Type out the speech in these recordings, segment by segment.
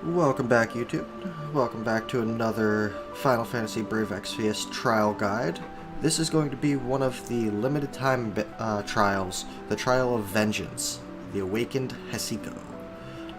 Welcome back, YouTube. Welcome back to another Final Fantasy Brave Exvius trial guide. This is going to be one of the limited time trials, the Trial of Vengeance, the Awakened Hasiko.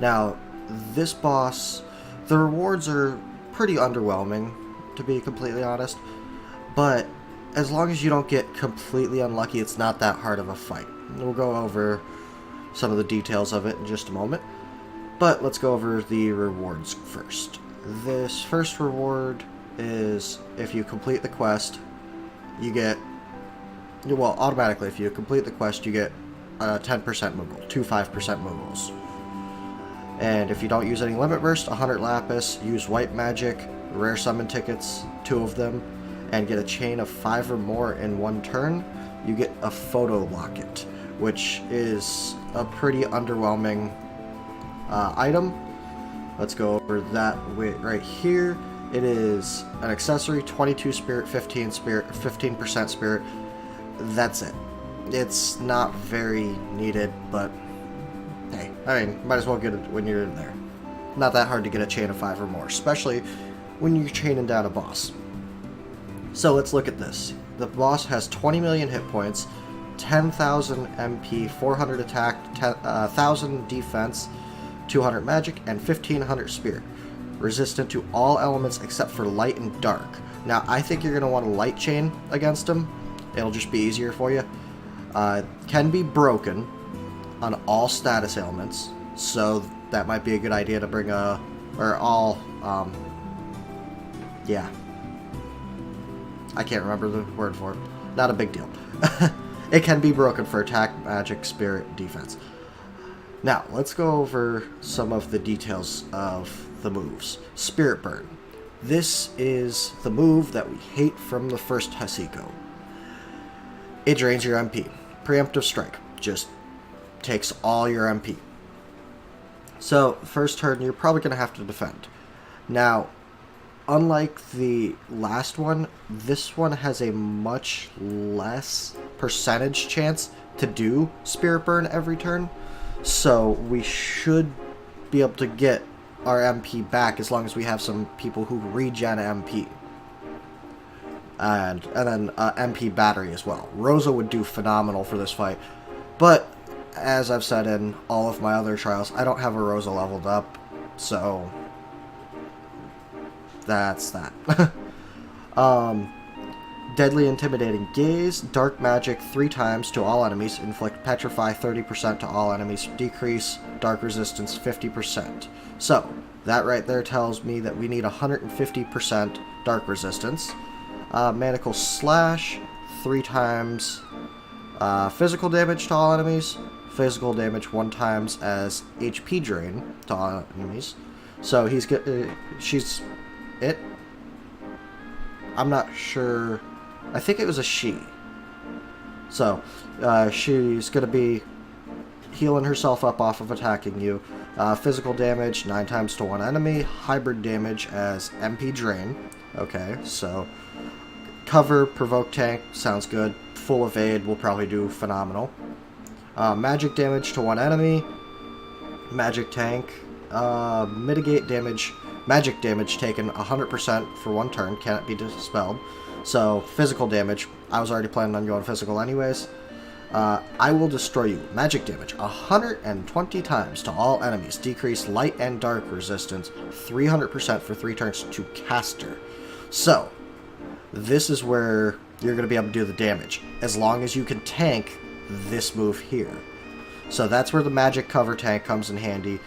Now, this boss, the rewards are pretty underwhelming, to be completely honest, but as long as you don't get completely unlucky, it's not that hard of a fight. We'll go over some of the details of it in just a moment. But let's go over the rewards first. This first reward is if you complete the quest, you get, well, automatically if you complete the quest, you get 10% Moogle, 5% Moogles. And if you don't use any Limit Burst, 100 Lapis, use White Magic, Rare Summon Tickets, 2 of them, and get a chain of 5 or more in one turn, you get a Photo Locket, which is a pretty underwhelming item. Let's go over that right here. It is an accessory, 22 spirit, 15 spirit, 15% spirit. That's it. It's not very needed, but hey, I mean, might as well get it when you're in there. Not that hard to get a chain of 5 or more, especially when you're chaining down a boss. So let's look at this. The boss has 20 million hit points, 10,000 MP, 400 attack, 1,000 defense, 200 magic, and 1500 spirit. Resistant to all elements except for light and dark. Now, I think you're going to want a light chain against him. It'll just be easier for you. Can be broken on all status ailments, so that might be a good idea to bring a, or all, yeah. I can't remember the word for it. Not a big deal. It can be broken for attack, magic, spirit, defense. Now, let's go over some of the details of the moves. Spirit Burn. This is the move that we hate from the first Hasiko. It drains your MP. Preemptive Strike just takes all your MP. So, first turn, you're probably going to have to defend. Now, unlike the last one, this one has a much less percentage chance to do Spirit Burn every turn. So we should be able to get our MP back as long as we have some people who regen MP. And then MP battery as well. Rosa would do phenomenal for this fight. But, as I've said in all of my other trials, I don't have a Rosa leveled up. So, that's that. Deadly Intimidating Gaze, Dark Magic 3 times to all enemies, inflict Petrify 30% to all enemies, decrease Dark Resistance 50%. So, that right there tells me that we need 150% Dark Resistance. Manacle Slash, 3 times physical damage to all enemies, physical damage 1 times as HP drain to all enemies. So, she's it. I'm not sure. I think it was a she. So, she's going to be healing herself up off of attacking you. Physical damage, 9 times to 1 enemy. Hybrid damage as MP Drain. Okay, so cover, provoke tank, sounds good. Full evade will probably do phenomenal. Magic damage to 1 enemy. Magic tank. Mitigate damage. Magic damage taken 100% for 1 turn, cannot be dispelled. So, physical damage, I was already planning on going physical anyways. I will destroy you. Magic damage, 120 times to all enemies. Decrease light and dark resistance, 300% for 3 turns to caster. So, this is where you're going to be able to do the damage, as long as you can tank this move here. So that's where the magic cover tank comes in handy.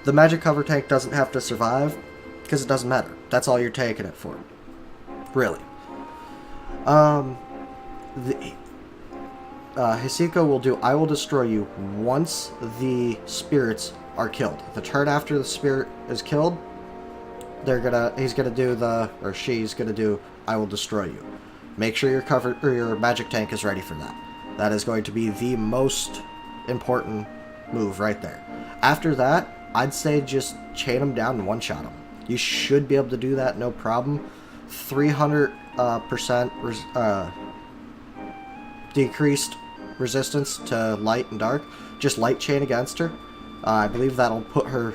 The magic cover tank doesn't have to survive, because it doesn't matter. That's all you're taking it for. Really. Hasiko will do I will destroy you once the spirits are killed. The turn after the spirit is killed, she's gonna do I will destroy you. Make sure your magic tank is ready for that. That is going to be the most important move right there. After that, I'd say just chain them down and one-shot them. You should be able to do that, no problem. 300% decreased resistance to light and dark. Just light chain against her. I believe that'll put her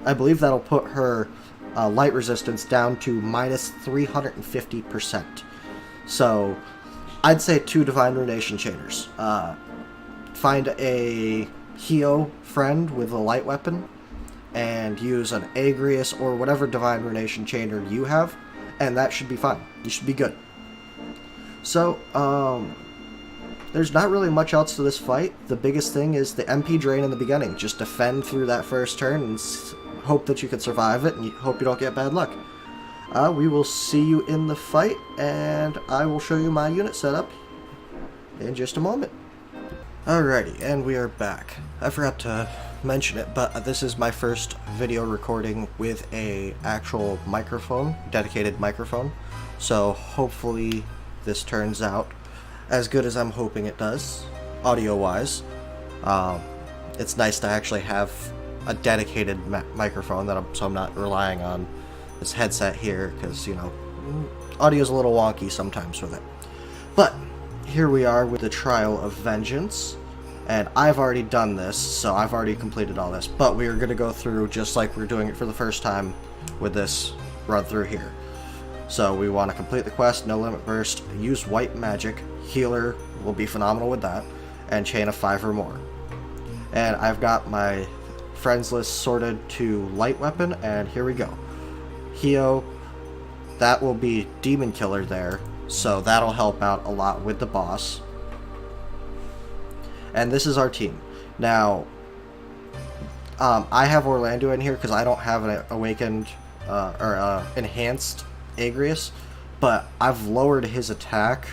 I believe that'll put her light resistance down to minus 350%. So I'd say 2 Divine Ruination Chainers. Find a Hio friend with a light weapon and use an Agrius or whatever Divine Ruination Chainer you have, and that should be fine. You should be good. So, there's not really much else to this fight. The biggest thing is the MP drain in the beginning. Just defend through that first turn and hope that you can survive it, and you hope you don't get bad luck. We will see you in the fight, and I will show you my unit setup in just a moment. Alrighty, and we are back. I forgot to mention it, but this is my first video recording with a actual microphone, dedicated microphone. So hopefully this turns out as good as I'm hoping it does, audio-wise. It's nice to actually have a dedicated microphone so I'm not relying on this headset here, because, you know, audio's a little wonky sometimes with it. But here we are with the Trial of Vengeance, and I've already done this, so I've already completed all this, but we are going to go through just like we're doing it for the first time with this run through here. So we want to complete the quest, no limit burst, use white magic, healer will be phenomenal with that, and chain of 5 or more. And I've got my friends list sorted to light weapon, and here we go. Hio, that will be demon killer there, so that'll help out a lot with the boss. And this is our team. Now, I have Orlando in here because I don't have an awakened or enhanced Agrius, but I've lowered his attack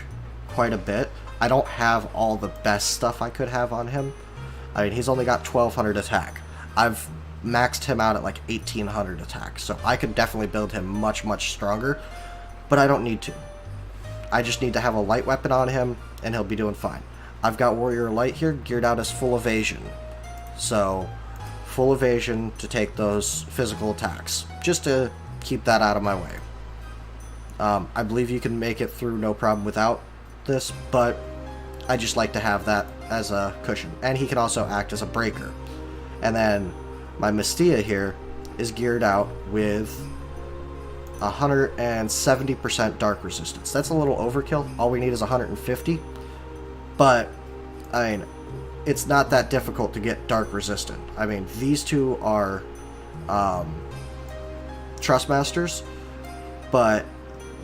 quite a bit. I don't have all the best stuff I could have on him. I mean, he's only got 1200 attack. I've maxed him out at like 1800 attack, so I could definitely build him much, much stronger, but I don't need to. I just need to have a light weapon on him, and he'll be doing fine. I've got Warrior Light here, geared out as full evasion. So, full evasion to take those physical attacks, just to keep that out of my way. I believe you can make it through no problem without this, but I just like to have that as a cushion. And he can also act as a breaker. And then my Mystia here is geared out with 170% dark resistance. That's a little overkill. All we need is 150. But, I mean, it's not that difficult to get dark resistant. I mean, these two are Trustmasters, but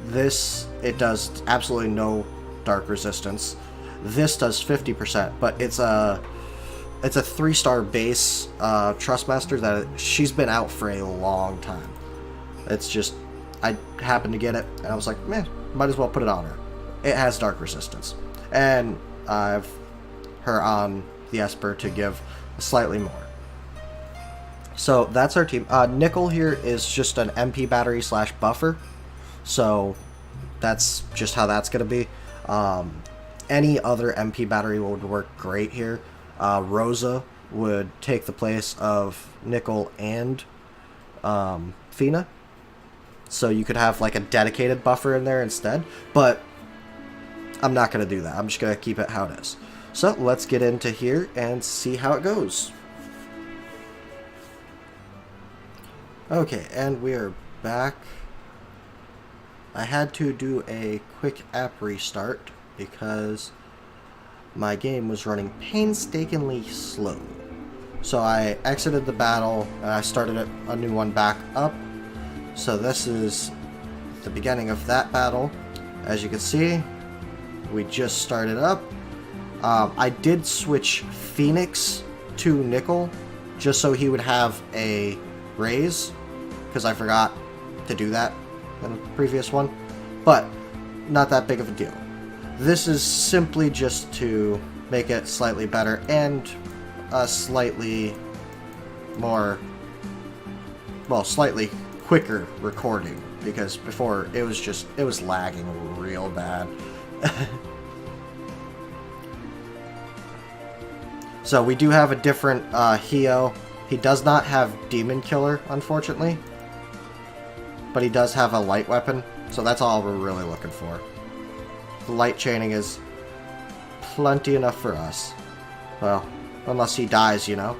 this, it does absolutely no dark resistance. This does 50%, but it's a 3-star base Trustmaster that she's been out for a long time. It's just, I happened to get it, and I was like, man, might as well put it on her. It has dark resistance. And I've her on the Esper to give slightly more. So that's our team. Nickel here is just an MP battery / buffer. So that's just how that's going to be. Any other MP battery would work great here. Rosa would take the place of Nickel and Fina. So you could have like a dedicated buffer in there instead. But I'm not going to do that. I'm just going to keep it how it is. So let's get into here and see how it goes. Okay, and we are back. I had to do a quick app restart because my game was running painstakingly slow. So I exited the battle and I started a new one back up. So this is the beginning of that battle. As you can see, we just started up. I did switch Phoenix to Nickel just so he would have a raise, because I forgot to do that in the previous one, but not that big of a deal. This is simply just to make it slightly better and a slightly more, well, slightly quicker recording, because before it was lagging real bad. So we do have a different Hio. He does not have Demon Killer, unfortunately, but he does have a light weapon, so that's all we're really looking for. The light chaining is plenty enough for us. Well, unless he dies, you know.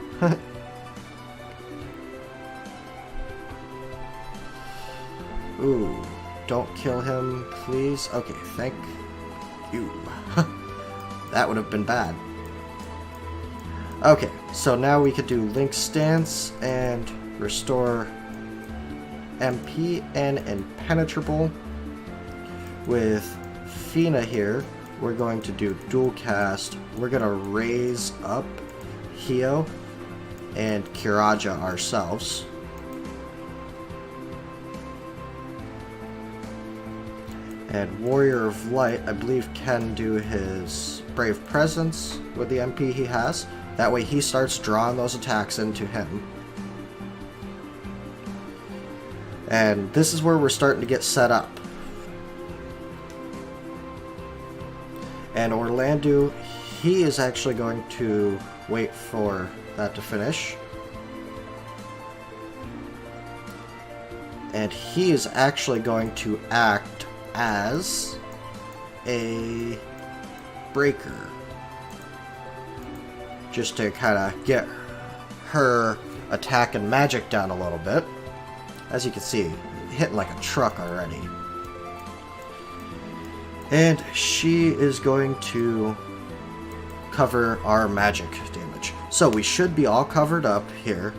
Ooh, don't kill him, please. Okay, thank you. That would have been bad. Okay, so now we could do Link Stance and restore MP and Impenetrable. With Fina here, we're going to do dual cast. We're going to raise up Hio and Kiraja ourselves. And Warrior of Light, I believe, can do his Brave Presence with the MP he has. That way he starts drawing those attacks into him. And this is where we're starting to get set up. And Orlando, he is actually going to wait for that to finish. And he is actually going to act as a breaker. Just to kind of get her attack and magic down a little bit. As you can see, hitting like a truck already. And she is going to cover our magic damage. So we should be all covered up here.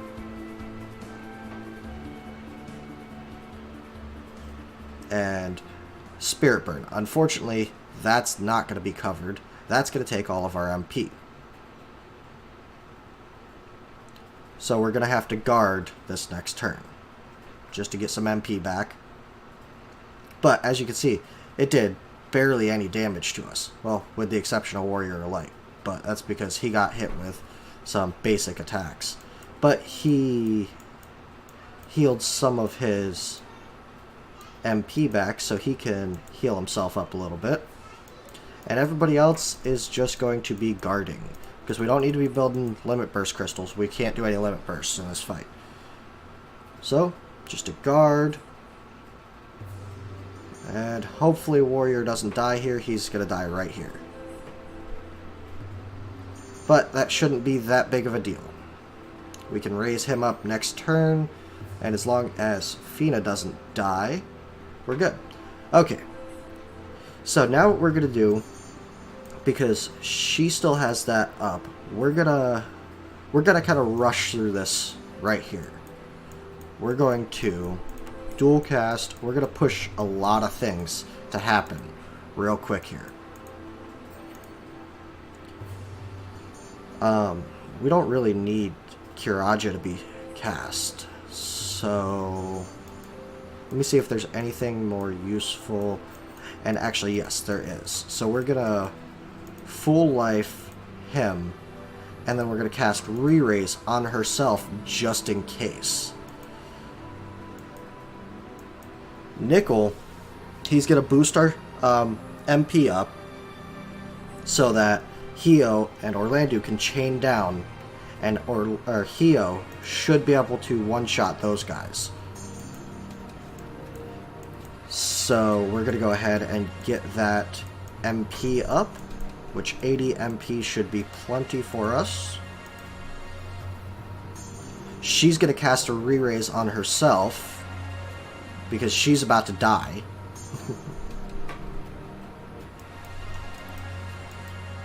And Spirit Burn. Unfortunately, that's not going to be covered. That's going to take all of our MP. So we're going to have to guard this next turn, just to get some MP back. But, as you can see, it did barely any damage to us. Well, with the exception of Warrior of Light. But that's because he got hit with some basic attacks. But he healed some of his MP back, so he can heal himself up a little bit. And everybody else is just going to be guarding. Because we don't need to be building limit burst crystals. We can't do any limit bursts in this fight. So, just a guard. And hopefully Warrior doesn't die here. He's going to die right here. But that shouldn't be that big of a deal. We can raise him up next turn. And as long as Fina doesn't die, we're good. Okay. So now what we're going to do, because she still has that up, we're gonna kind of rush through this right here. We're going to dual cast. We're going to push a lot of things to happen real quick here. We don't really need Kiraja to be cast. So let me see if there's anything more useful. And actually, yes, there is. So we're going to full life him. And then we're going to cast Re-Raise on herself just in case. Nickel, he's going to boost our MP up so that Hio and Orlando can chain down, and Hio should be able to one-shot those guys. So we're going to go ahead and get that MP up, which 80 MP should be plenty for us. She's going to cast a Re-Raise on herself because she's about to die.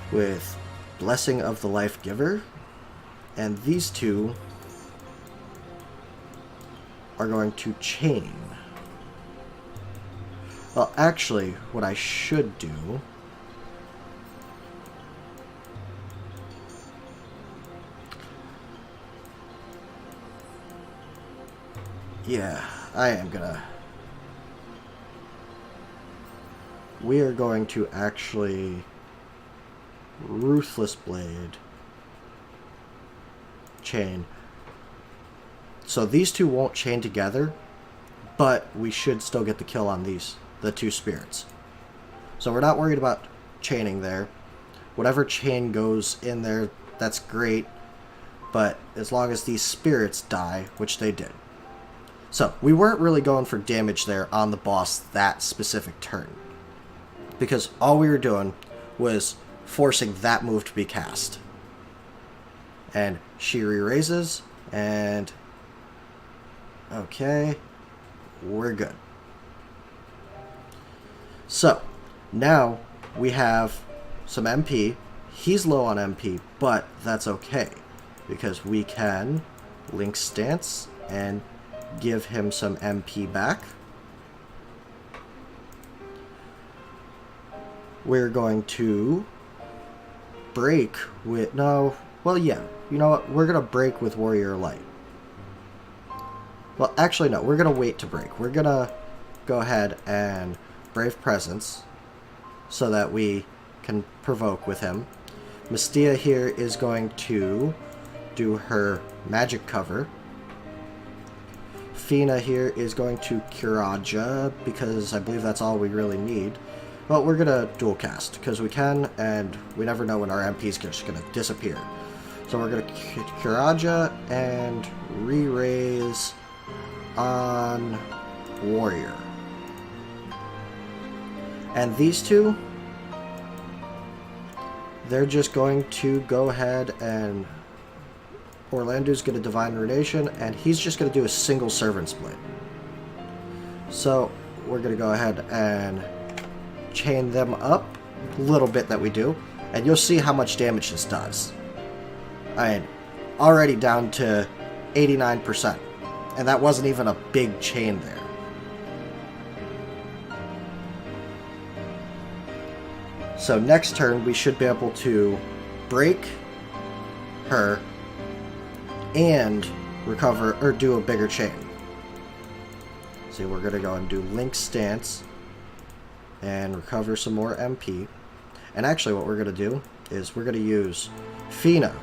With Blessing of the Life Giver. And these two are going to chain. Well, actually, what I should do... Yeah, I am gonna... We are going to actually... Ruthless Blade. Chain. So these two won't chain together, but we should still get the kill on the two spirits. So we're not worried about chaining there. Whatever chain goes in there, that's great. But as long as these spirits die, which they did. So we weren't really going for damage there on the boss that specific turn. Because all we were doing was forcing that move to be cast. And she re-raises, and okay, we're good. So, now we have some MP. He's low on MP, but that's okay, because we can link stance and give him some MP back. We're going to break with... No, well, yeah. You know what? We're going to break with Warrior Light. Well, actually, no. We're going to wait to break. We're going to go ahead and Brave Presence so that we can provoke with him. Mystia here is going to do her magic cover. Fina here is going to Kiraja, because I believe that's all we really need. Well, we're going to dual cast, because we can, and we never know when our MP is just going to disappear. So we're going to Kiraja and re-raise on Warrior. And these two, they're just going to go ahead and... Orlando's going to Divine Ruination, and he's just going to do a single Servant's Blade. So we're going to go ahead and chain them up, a little bit that we do, and you'll see how much damage this does. I mean, already down to 89%, and that wasn't even a big chain there. So next turn we should be able to break her and recover, or do a bigger chain. See, we're going to go and do Link Stance and recover some more MP. And actually what we're going to do is we're going to use Fina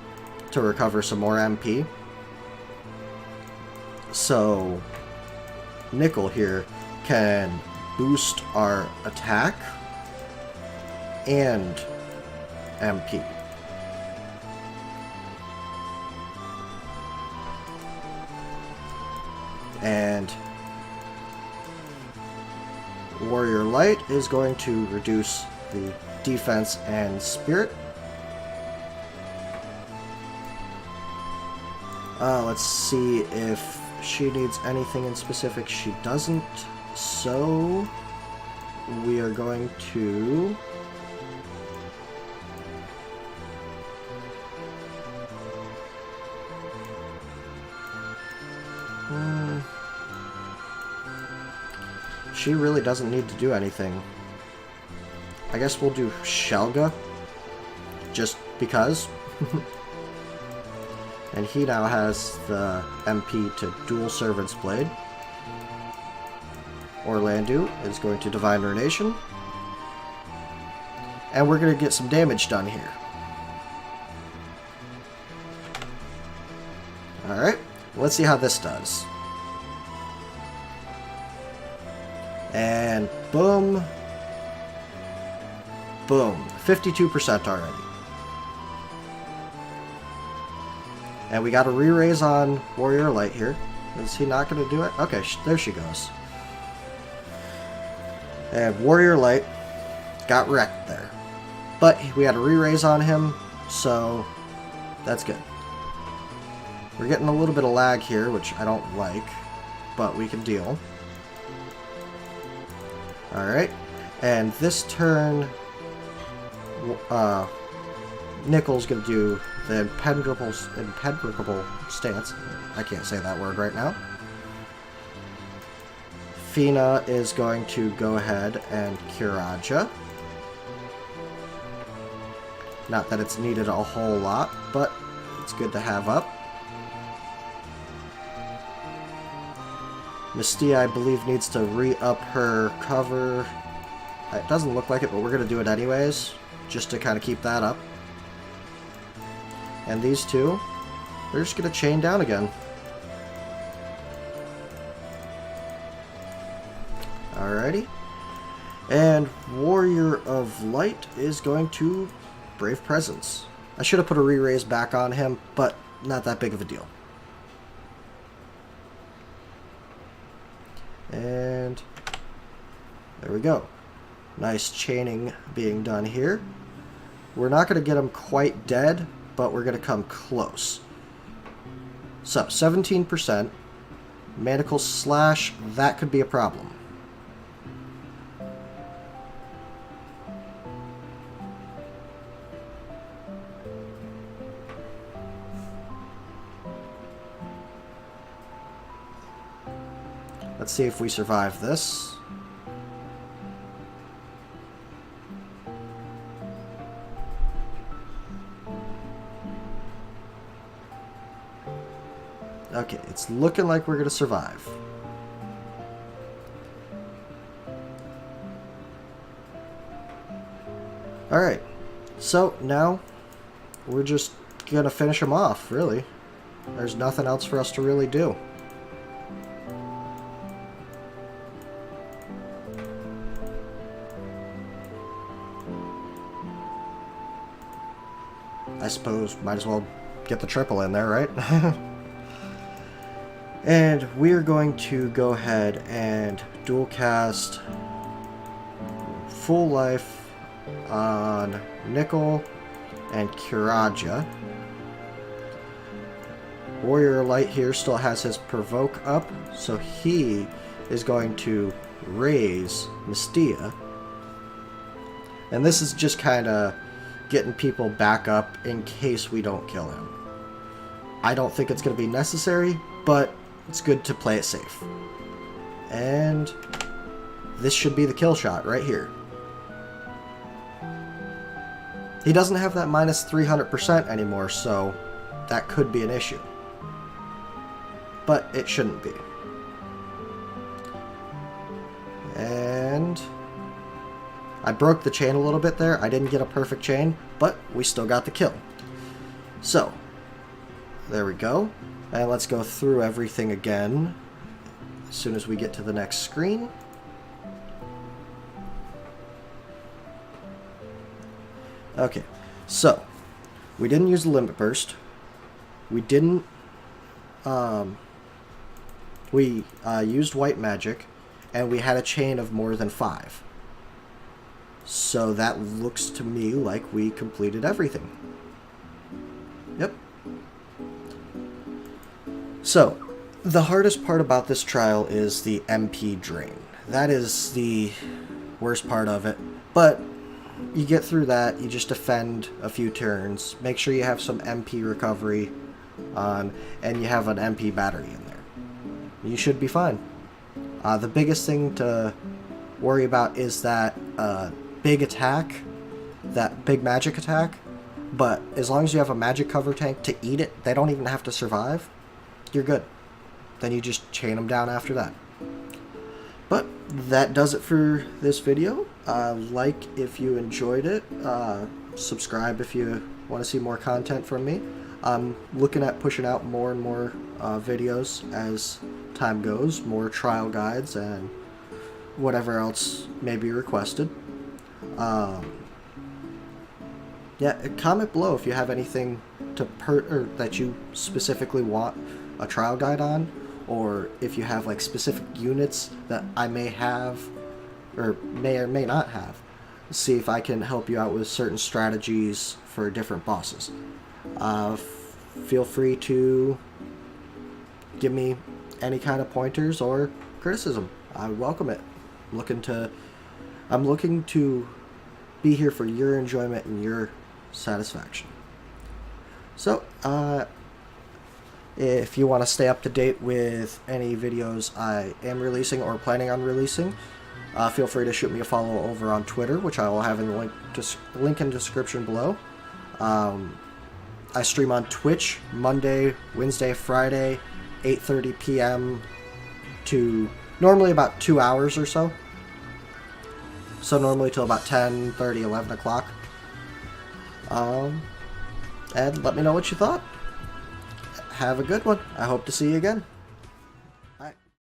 to recover some more MP. So Nickel here can boost our attack and MP. And Warrior Light is going to reduce the defense and spirit. Let's see if she needs anything in specific. She doesn't. So we are going to... She really doesn't need to do anything. I guess we'll do Shelga, just because. And he now has the MP to dual Servant's Blade. Orlando is going to Divine Ruination. And we're going to get some damage done here. Alright, let's see how this does. And boom. Boom. 52% already. And we got a re-raise on Warrior Light here. Is he not going to do it? Okay, there she goes. And Warrior Light got wrecked there. But we had a re-raise on him, so that's good. We're getting a little bit of lag here, which I don't like, but we can deal. Alright, and this turn, Nickel's going to do the impenetrable stance. I can't say that word right now. Fina is going to go ahead and Kiraja. Not that it's needed a whole lot, but it's good to have up. Mystia, I believe, needs to re-up her cover. It doesn't look like it, but we're going to do it anyways, just to kind of keep that up. And these two, they're just going to chain down again. Alrighty. And Warrior of Light is going to Brave Presence. I should have put a re-raise back on him, but not that big of a deal. And there we go. Nice chaining being done here. We're not going to get him quite dead, but we're going to come close. So, 17%. Manacle Slash, that could be a problem. Let's see if we survive this. Okay, it's looking like we're going to survive. Alright, so now we're just going to finish him off, really. There's nothing else for us to really do. I suppose might as well get the triple in there, right? And we're going to go ahead and dual cast Full Life on Nickel and Kiraja. Warrior Light here still has his Provoke up, so he is going to raise Mystia. And this is just kind of getting people back up in case we don't kill him. I don't think it's going to be necessary, but it's good to play it safe. And this should be the kill shot right here. He doesn't have that minus 300% anymore, so that could be an issue. But it shouldn't be. And I broke the chain a little bit there. I didn't get a perfect chain, but we still got the kill. So, there we go. And let's go through everything again as soon as we get to the next screen. Okay, so we didn't use the limit burst. We didn't. We used white magic, and we had a chain of more than 5. So that looks to me like we completed everything. Yep. So, the hardest part about this trial is the MP drain. That is the worst part of it. But you get through that, you just defend a few turns, make sure you have some MP recovery on, and you have an MP battery in there. You should be fine. The biggest thing to worry about is that big attack, that big magic attack, but as long as you have a magic cover tank to eat it, they don't even have to survive. You're good. Then you just chain them down after that. But that does it for this video. Like if you enjoyed it. Subscribe if you want to see more content from me. I'm looking at pushing out more and more videos as time goes. More trial guides and whatever else may be requested. Yeah, comment below if you have anything to or that you specifically want a trial guide on, or if you have like specific units that I may have or may not have. See if I can help you out with certain strategies for different bosses. Feel free to give me any kind of pointers or criticism. I welcome it. I'm looking to be here for your enjoyment and your satisfaction. So, if you want to stay up to date with any videos I am releasing or planning on releasing, feel free to shoot me a follow over on Twitter, which I will have in the link in the description below. I stream on Twitch Monday, Wednesday, Friday, 8:30 p.m. to normally about 2 hours or so. So normally till about 10:30, 11 o'clock. And let me know what you thought. Have a good one. I hope to see you again.